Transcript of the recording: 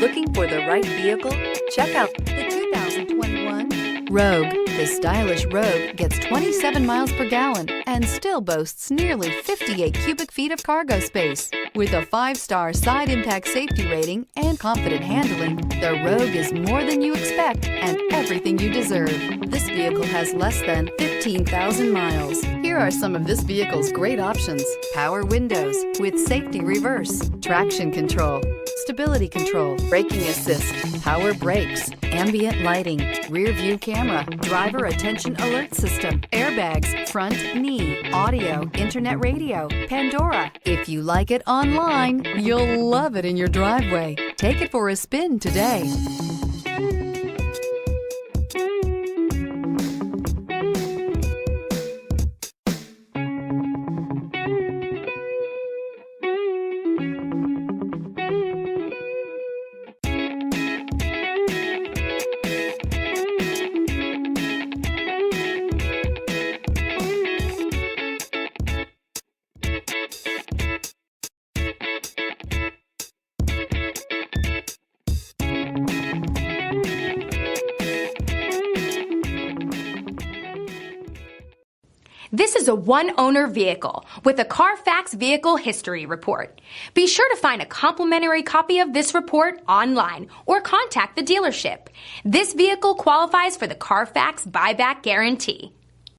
Looking for the right vehicle? Check out the 2021 Rogue. The stylish Rogue gets 27 miles per gallon and still boasts nearly 58 cubic feet of cargo space. With a 5-star side impact safety rating and confident handling, the Rogue is more than you expect and everything you deserve. This vehicle has less than 15,000 miles. Here are some of this vehicle's great options: power windows with safety reverse, traction control, stability control, braking assist, power brakes, ambient lighting, rear view camera, driver attention alert system, airbags, front knee, audio, internet radio, Pandora. If you like it online, you'll love it in your driveway. Take it for a spin today. This is a one-owner vehicle with a Carfax Vehicle History Report. Be sure to find a complimentary copy of this report online or contact the dealership. This vehicle qualifies for the Carfax Buyback Guarantee.